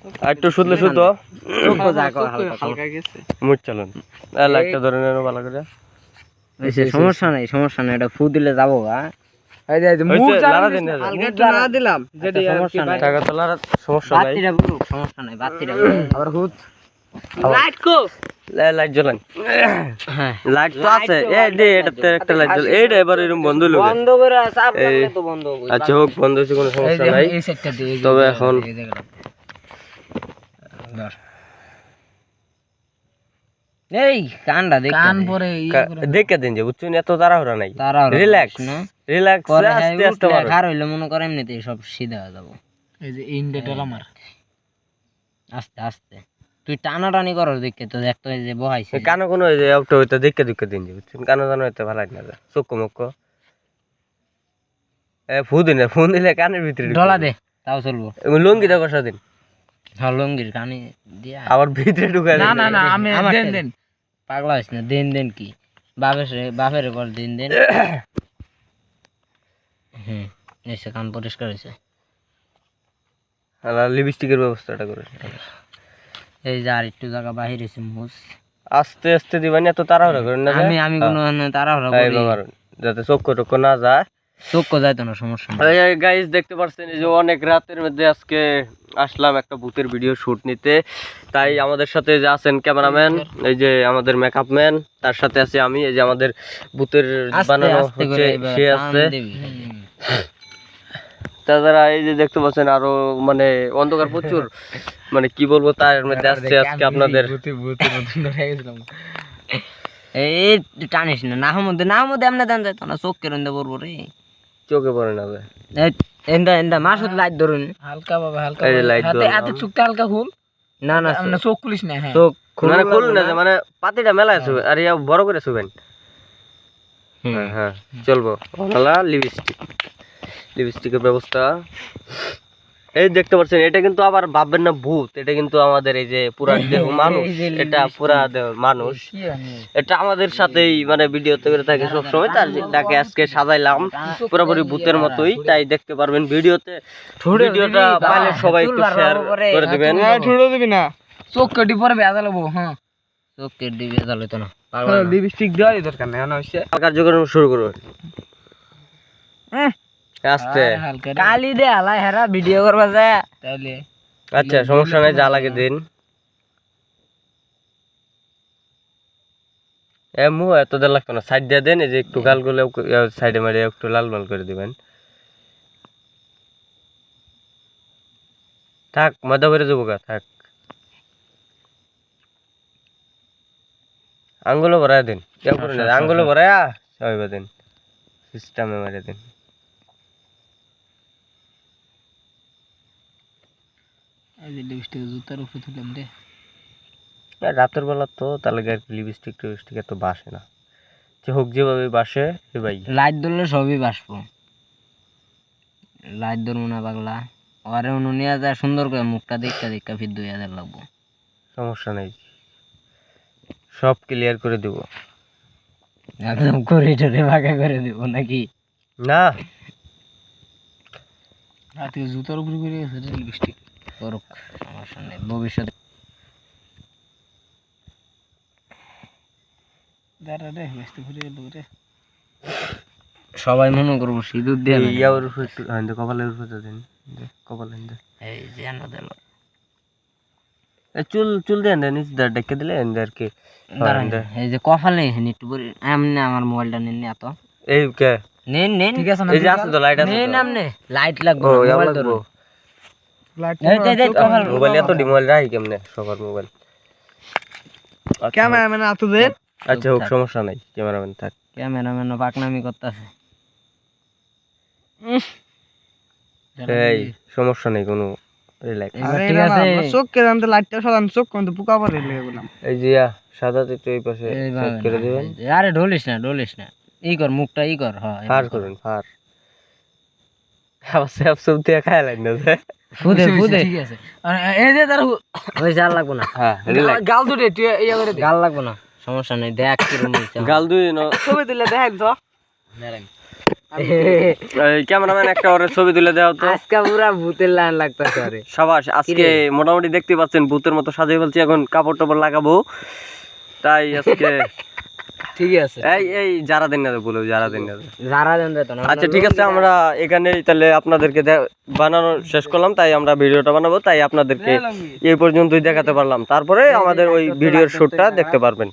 আর একটু শুধলে শুধু হালকা গেছে মুখ চালুন লাইটটা ধরে নেন ভালো করে সমস্যা নাই এটা ফু দিলে যাবো এই যে মুখ লাড়া দিন হালকা একটু না দিলাম যেটা সমস্যা নাই টাকা তো লাড়া সমস্যা নাই বাতিটা বলুক সমস্যা নাই বাতিটা আবার হুত লাইট কো লাইট জ্বলান হ্যাঁ লাইট তো আছে এই দে এটাতে একটা লাইট জ্বল এইটা এবার এরকম বন্ধ হলো বন্ধ করে চাপ লাগলে তো বন্ধ হবে আচ্ছা হোক বন্ধ হচ্ছে কোনো সমস্যা নাই এই সেটটা দিয়ে তবে এখন এই কানটা দেখ কান পরে দেখে দিন যে বুঝছেন এত তাড়াহুড়া নাই তাড়াহুড়া রিল্যাক্স না রিল্যাক্স আস্তে আস্তে মারো খার হইলে মনে করে এমনিতেই সব সিধা হয়ে যাবো এই যে ইন্ডিকেটর আমার আস্তে আস্তে তুই টানাটানি করস দেখে তো দেখতো এই যে বহাইছে কানো কোনো এই যে একটা হইতো দেখে দেখে দিন যে বুঝছেন কানো জানো হইতে ভালো লাগে না চোখ মুখ ফু দিলে কানের ভিতরে ডলা দে তাও চলবো লুঙ্গি দা কষা দিন হ্যাঁ লঙ্গির কানে দিয়া আবার ভিতরে ঢুকায় না না না আমি দেন পাগলা হইস না দেন কি বাপের কর দেন হুম এসে কান পরিষ্কার হয়েছে আর লিপস্টিকের ব্যবস্থাটা করে এই যে আর একটু জায়গা বাহির হয়েছে মুস আস্তে আস্তে দিবেন এত তাড়াহুড়া করেন না আমি কোনো তাড়াহুড়া করি যাতে চোখ টোক না যায় চোখ যাইতো না সমস্যা গাইস দেখতে পাচ্ছেন এই যে অনেক রাতের মধ্যে আজকে আসলাম একটা ভূতের ভিডিও শুট নিতে তাই আমাদের সাথে যে আছেন ক্যামেরাম্যান এই যে আমাদের মেকআপ ম্যান তার সাথে আছে আমি এই যে আমাদের ভূতের বানানো হচ্ছে সে আছে তাছাড়া এই যে দেখতে পাচ্ছেন আরো মানে অন্ধকার প্রচুর মানে কি বলবো তার মধ্যে আসছে আজকে আপনাদের এই টানিস না মধ্যে এমনি দেন যায় না চোখ কেরন দেবো রে চোখে পড়ে না এন্ডা মাসুদ লাইট ধরুন হালকা বাবা হালকা এই যে লাইট এত চুকতে হালকা খুল না না চোখ খুলিস না হ্যাঁ চোখ মানে খুলুন না মানে পাতিটা মেলায় শুবে আর ইয়া বড় করে শুবেন হ্যাঁ চলবো ভালো লিপস্টিকের ব্যবস্থা এই দেখতে পাচ্ছেন এটা কিন্তু আবার ভাববেন না ভূত এটা কিন্তু আমাদের এই যে পুরা দেহ মানুষ এটা পুরা দেহ মানুষ এটা আমাদের সাথেই মানে ভিডিওতে করে থাকে সবসময় তাকে আজকে সাজাইলাম পুরোপুরি ভূতের মতোই তাই দেখতে পারবেন ভিডিওতে ভিডিওটা পাইলে সবাই একটু শেয়ার করে দিবেন ঠুড়ো দিবি না চোখ কেটে পরে বেজালাবো হ্যাঁ চোখ কেটে বেজাল হইতো না লিপস্টিক দেওয়ারই দরকার নেই না হইছে কার্যক্রম শুরু করব আস্তে কালি দে আলাই হেরা ভিডিও করবা যায় তাহলে আচ্ছা সমস্যা নাই যা লাগে দিন এমু এত দের লাগতো না সাইড দিয়ে দেন এই যে একটু গাল গুলো সাইডে মারে একটু লাল লাল করে দিবেন থাক মজা করে যাবো গা থাক আঙ্গুলো ভরায় দিন কেউ করে না আঙ্গুলো ভরায়া সবাই দিন সিস্টেমে মারে দিন লিপস্টিক জুতার উপরে তুললাম রে রাতের বেলা তো তাহলে লিপস্টিক টিপস্টিক এত বাসে না যে হোক যেভাবে বাসে এ ভাই লাইট ধরলে সবই বাসবো লাইট ধরবো না পাগলা আরে উনি নিয়ে যায় সুন্দর করে মুখটা দেখা ফির 2000 লাগবো সমস্যা নেই সব ক্লিয়ার করে দেব একদম করিডোরে ভাগা করে দেব নাকি না রাতে জুতার উপরে করে গেছে লিপস্টিক করুক সমস্যা নেই ভবিষ্যতে দাঁড়া রে ব্যস্ত ঘুরে গেল রে সবাই মনে করবো সিঁদুর দিয়ে ইয়ার উপর একটু কপালের উপর দিন কপালে এই যে আনো দিল চুল দেন নিচ দা ডেকে দিলে আর কি এই যে কপালে একটু এমনি আমার মোবাইলটা নেন এত এই কে নেন ঠিক আছে এই যে আছে তো লাইট আছে নেন আমনে লাইট লাগবে মোবাইল ধরো মোবাইল এত ডিমোবাইল রাই কেমনে সবার মোবাইল ক্যামেরাম্যান আত দেন আচ্ছা হোক সমস্যা নাই ক্যামেরাম্যান থাক ক্যামেরাম্যান পাকনামি করতেছে এই সমস্যা নেই কোনো রিল্যাক্স ঠিক আছে চোখ কে জানতে লাইটটা সাধারণ চোখ কোন পোকা পড়ে লেগে বললাম এই যে সাদা একটু এই পাশে সেট করে দিবেন আরে ঢলিস না ই কর মুখটা ই কর হ্যাঁ ফার করুন ফার আবার সব দিয়ে খাইলেন না ফুদে ঠিক আছে এই যে তার ওই জাল লাগবে না হ্যাঁ রিল্যাক্স গাল দুটে ইয়া করে গাল লাগবে না সমস্যা নেই দেখ কি রুম হইছে গাল দুই ন ছবি দিলে দেখেন তো এই ক্যামেরাম্যান একটা ওর ছবি তুলে দাও তো। আজকে পুরা ভূতের লাইন লাগতেছে আরে। সাবাস, আজকে মোটামুটি দেখতে পাচ্ছেন ভূতের মতো সাজিয়ে ফেলছি। এখন কাপড় টাপড় লাগাবো, তাই আজকে ঠিক আছে এই যারা দেন না বলো, যারা দেন না। যারা দেন তো না। আচ্ছা ঠিক আছে, আমরা এখানেই তাহলে আপনাদেরকে বানানো শেষ করলাম, তাই আমরা ভিডিওটা বানাবো, তাই আপনাদেরকে এই পর্যন্তই দেখাতে পারলাম। তারপরে আমাদের ওই ভিডিওর শুটটা দেখতে পারবেন।